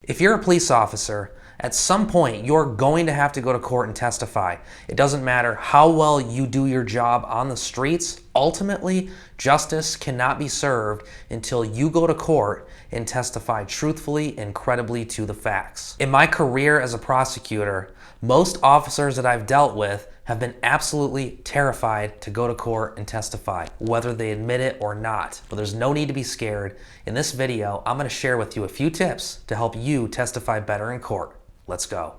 If you're a police officer, at some point you're going to have to go to court and testify. It doesn't matter how well you do your job on the streets. Ultimately, justice cannot be served until you go to court and testify truthfully and credibly to the facts. In my career as a prosecutor, most officers that I've dealt with have been absolutely terrified to go to court and testify, whether they admit it or not. But there's no need to be scared. In this video, I'm going to share with you a few tips to help you testify better in court. Let's go.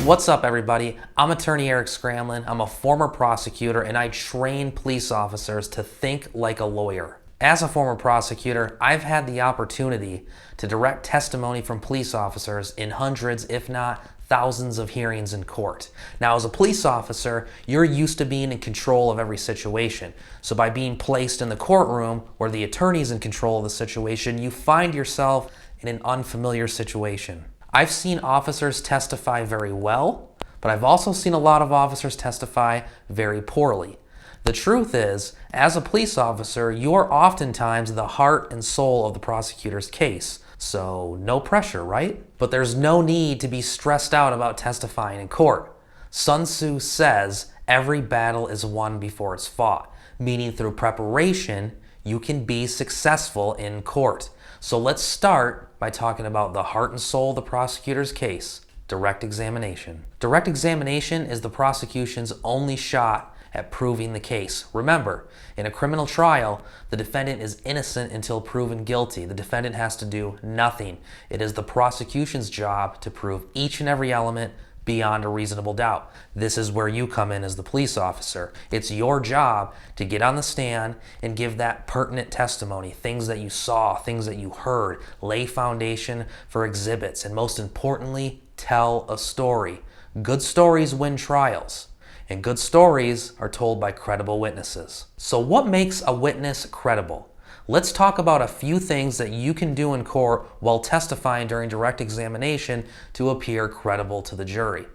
What's up, everybody? I'm attorney Eric Scramlin. I'm a former prosecutor and I train police officers to think like a lawyer. As a former prosecutor, I've had the opportunity to direct testimony from police officers in hundreds, if not thousands of hearings in court. Now, as a police officer, you're used to being in control of every situation. So by being placed in the courtroom where the attorney's in control of the situation, you find yourself in an unfamiliar situation. I've seen officers testify very well, but I've also seen a lot of officers testify very poorly. The truth is, as a police officer, you're oftentimes the heart and soul of the prosecutor's case. So no pressure, right? But there's no need to be stressed out about testifying in court. Sun Tzu says every battle is won before it's fought, meaning through preparation, you can be successful in court. So let's start by talking about the heart and soul of the prosecutor's case, direct examination. Direct examination is the prosecution's only shot at proving the case. Remember, in a criminal trial, the defendant is innocent until proven guilty. The defendant has to do nothing. It is the prosecution's job to prove each and every element beyond a reasonable doubt. This is where you come in as the police officer. It's your job to get on the stand and give that pertinent testimony, things that you saw, things that you heard, lay foundation for exhibits, and most importantly, tell a story. Good stories win trials. And good stories are told by credible witnesses. So what makes a witness credible? Let's talk about a few things that you can do in court while testifying during direct examination to appear credible to the jury.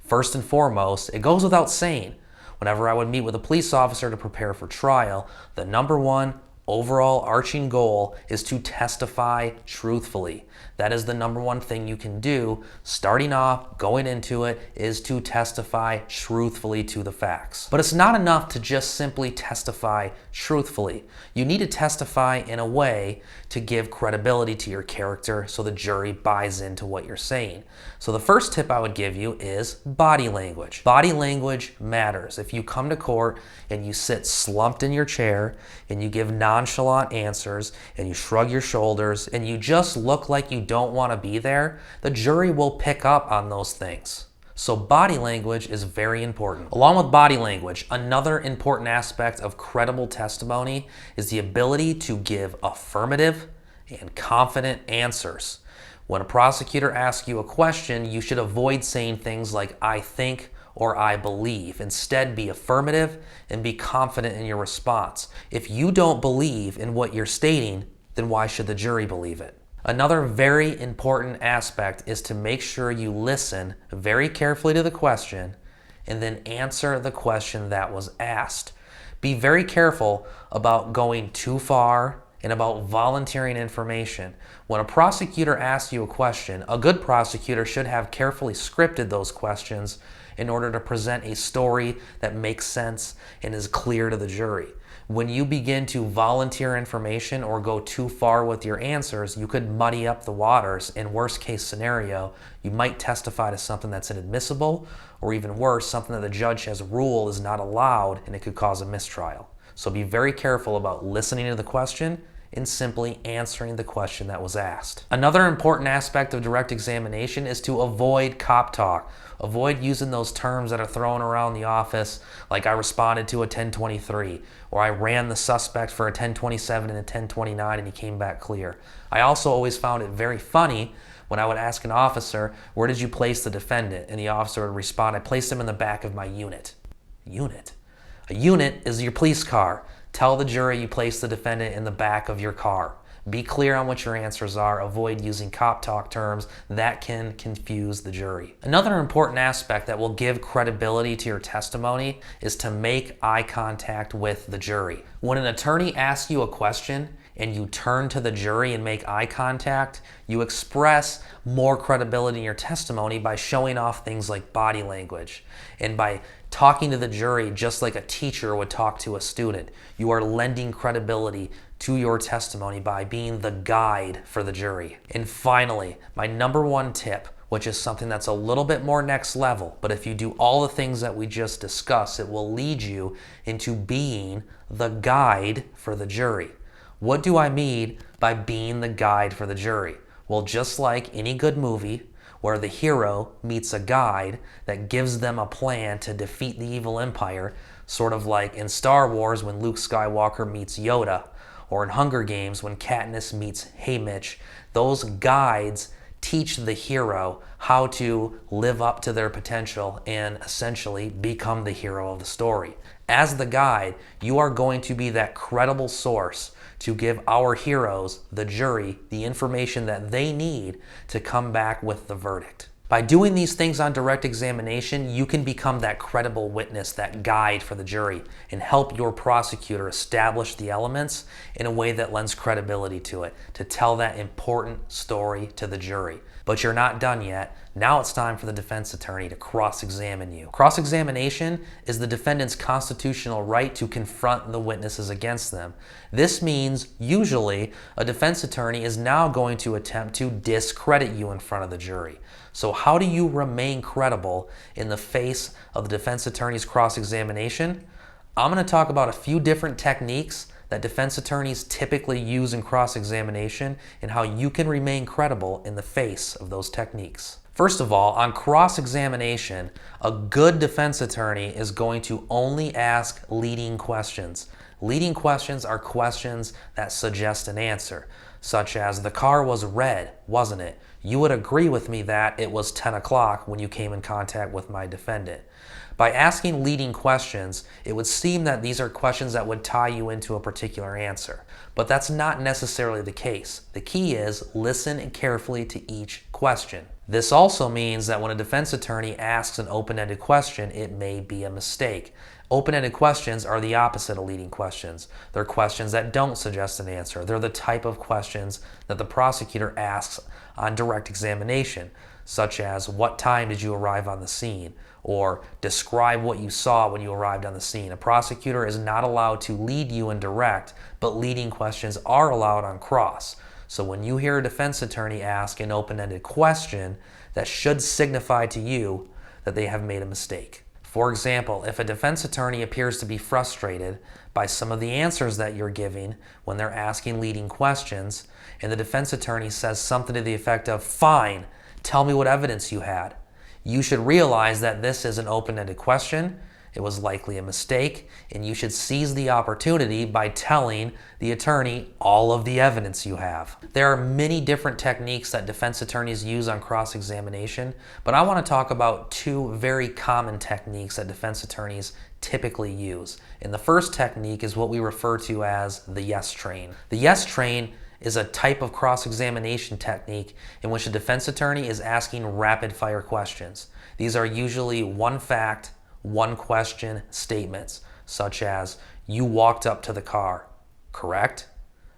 First and foremost, it goes without saying, whenever I would meet with a police officer to prepare for trial, the number one overall arching goal is to testify truthfully. That is the number one thing you can do starting off, going into it, is to testify truthfully to the facts. But it's not enough to just simply testify truthfully. You need to testify in a way to give credibility to your character so the jury buys into what you're saying. So the first tip I would give you is body language. Body language matters. If you come to court and you sit slumped in your chair and you give nonchalant answers and you shrug your shoulders and you just look like you don't want to be there, the jury will pick up on those things. So body language is very important. Along with body language, another important aspect of credible testimony is the ability to give affirmative and confident answers. When a prosecutor asks you a question, you should avoid saying things like "I think" or "I believe." Instead, be affirmative and be confident in your response. If you don't believe in what you're stating, then why should the jury believe it? Another very important aspect is to make sure you listen very carefully to the question and then answer the question that was asked. Be very careful about going too far and about volunteering information. When a prosecutor asks you a question, a good prosecutor should have carefully scripted those questions in order to present a story that makes sense and is clear to the jury. When you begin to volunteer information or go too far with your answers, you could muddy up the waters. In worst case scenario, you might testify to something that's inadmissible, or even worse, something that the judge has ruled is not allowed, and it could cause a mistrial. So be very careful about listening to the question and simply answering the question that was asked. Another important aspect of direct examination is to avoid cop talk. Avoid using those terms that are thrown around the office, like "I responded to a 1023, or "I ran the suspect for a 1027 and a 1029 and he came back clear." I also always found it very funny when I would ask an officer, "Where did you place the defendant?" And the officer would respond, "I placed him in the back of my unit." Unit? A unit is your police car. Tell the jury you placed the defendant in the back of your car. Be clear on what your answers are. Avoid using cop talk terms that can confuse the jury. Another important aspect that will give credibility to your testimony is to make eye contact with the jury. When an attorney asks you a question and you turn to the jury and make eye contact, you express more credibility in your testimony by showing off things like body language and by talking to the jury just like a teacher would talk to a student. You are lending credibility to your testimony by being the guide for the jury. And finally, my number one tip, which is something that's a little bit more next level, but if you do all the things that we just discussed, it will lead you into being the guide for the jury. What do I mean by being the guide for the jury? Well, just like any good movie where the hero meets a guide that gives them a plan to defeat the evil empire, sort of like in Star Wars when Luke Skywalker meets Yoda, or in Hunger Games when Katniss meets Haymitch, those guides teach the hero how to live up to their potential and essentially become the hero of the story. As the guide, you are going to be that credible source to give our heroes, the jury, the information that they need to come back with the verdict. By doing these things on direct examination, you can become that credible witness, that guide for the jury, and help your prosecutor establish the elements in a way that lends credibility to it, to tell that important story to the jury. But you're not done yet. Now it's time for the defense attorney to cross-examine you. Cross-examination is the defendant's constitutional right to confront the witnesses against them. This means, usually, a defense attorney is now going to attempt to discredit you in front of the jury. So how do you remain credible in the face of the defense attorney's cross-examination? I'm going to talk about a few different techniques that defense attorneys typically use in cross-examination and how you can remain credible in the face of those techniques. First of all, on cross-examination, a good defense attorney is going to only ask leading questions. Leading questions are questions that suggest an answer, such as, the car was red, wasn't it? You would agree with me that it was 10 o'clock when you came in contact with my defendant. By asking leading questions, it would seem that these are questions that would tie you into a particular answer. But that's not necessarily the case. The key is listen carefully to each question. This also means that when a defense attorney asks an open-ended question, it may be a mistake. Open-ended questions are the opposite of leading questions. They're questions that don't suggest an answer. They're the type of questions that the prosecutor asks on direct examination, such as, what time did you arrive on the scene? Or describe what you saw when you arrived on the scene. A prosecutor is not allowed to lead you in direct, but leading questions are allowed on cross. So when you hear a defense attorney ask an open-ended question, that should signify to you that they have made a mistake. For example, if a defense attorney appears to be frustrated by some of the answers that you're giving when they're asking leading questions, and the defense attorney says something to the effect of, "Fine, tell me what evidence you had," you should realize that this is an open-ended question. It was likely a mistake, and you should seize the opportunity by telling the attorney all of the evidence you have. There are many different techniques that defense attorneys use on cross-examination, but I want to talk about two very common techniques that defense attorneys typically use. And the first technique is what we refer to as the yes train. The yes train is a type of cross-examination technique in which a defense attorney is asking rapid-fire questions. These are usually one fact, one question statements, such as, you walked up to the car, correct?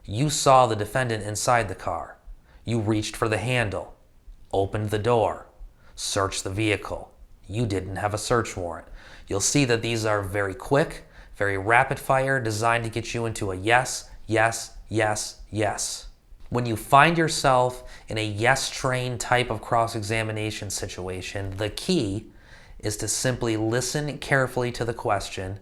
You saw the defendant inside the car. You reached for the handle, opened the door, searched the vehicle. You didn't have a search warrant. You'll see that these are very quick, very rapid fire, designed to get you into a yes, yes, yes, yes. When you find yourself in a yes train type of cross-examination situation, the key is to simply listen carefully to the question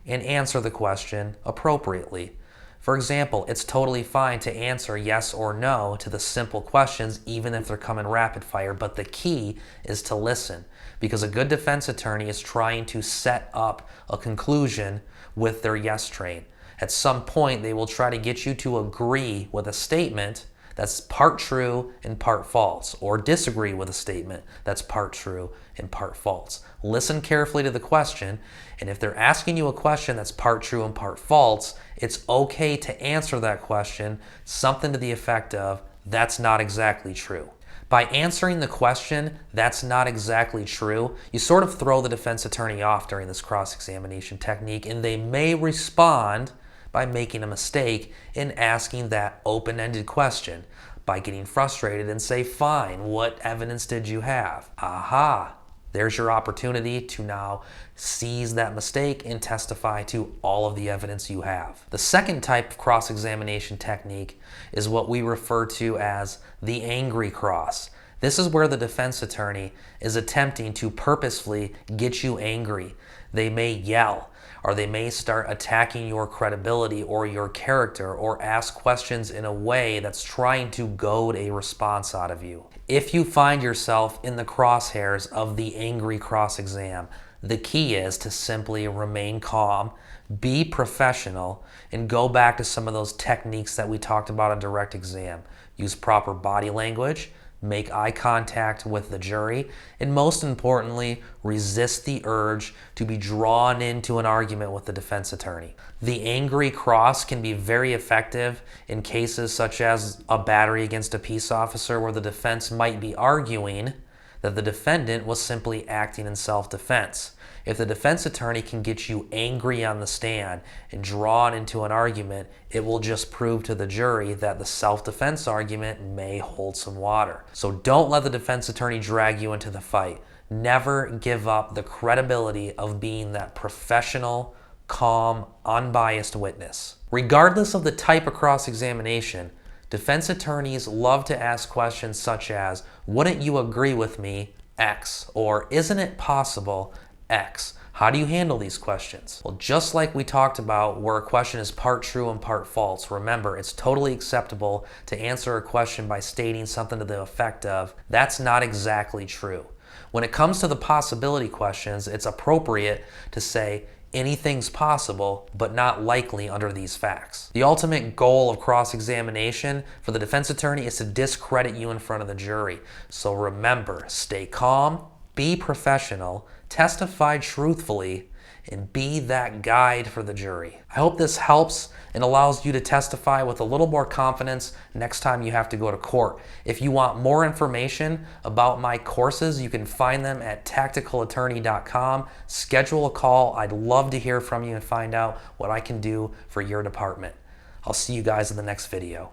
and answer the question appropriately. For example, it's totally fine to answer yes or no to the simple questions, even if they're coming rapid fire, but the key is to listen, because a good defense attorney is trying to set up a conclusion with their yes train. At some point, they will try to get you to agree with a statement that's part true and part false, or disagree with a statement that's part true and part false. Listen carefully to the question, and if they're asking you a question that's part true and part false, it's okay to answer that question something to the effect of, that's not exactly true. By answering the question, that's not exactly true, you sort of throw the defense attorney off during this cross-examination technique, and they may respond by making a mistake in asking that open-ended question, by getting frustrated and say, fine, what evidence did you have? Aha, there's your opportunity to now seize that mistake and testify to all of the evidence you have. The second type of cross-examination technique is what we refer to as the angry cross. This is where the defense attorney is attempting to purposefully get you angry. They may yell, or they may start attacking your credibility or your character, or ask questions in a way that's trying to goad a response out of you. If you find yourself in the crosshairs of the angry cross-exam, the key is to simply remain calm, be professional, and go back to some of those techniques that we talked about on direct exam. Use proper body language, make eye contact with the jury, and most importantly, resist the urge to be drawn into an argument with the defense attorney. The angry cross can be very effective in cases such as a battery against a peace officer, where the defense might be arguing that the defendant was simply acting in self-defense. If the defense attorney can get you angry on the stand and drawn into an argument, it will just prove to the jury that the self-defense argument may hold some water. So don't let the defense attorney drag you into the fight. Never give up the credibility of being that professional, calm, unbiased witness. Regardless of the type of cross-examination, defense attorneys love to ask questions such as, wouldn't you agree with me, X? Or isn't it possible, X? How do you handle these questions? Well, just like we talked about where a question is part true and part false, remember, it's totally acceptable to answer a question by stating something to the effect of, that's not exactly true. When it comes to the possibility questions, it's appropriate to say, anything's possible, but not likely under these facts. The ultimate goal of cross-examination for the defense attorney is to discredit you in front of the jury. So remember, stay calm, be professional, testify truthfully, and be that guide for the jury. I hope this helps and allows you to testify with a little more confidence next time you have to go to court. If you want more information about my courses, you can find them at tacticalattorney.com. Schedule a call. I'd love to hear from you and find out what I can do for your department. I'll see you guys in the next video.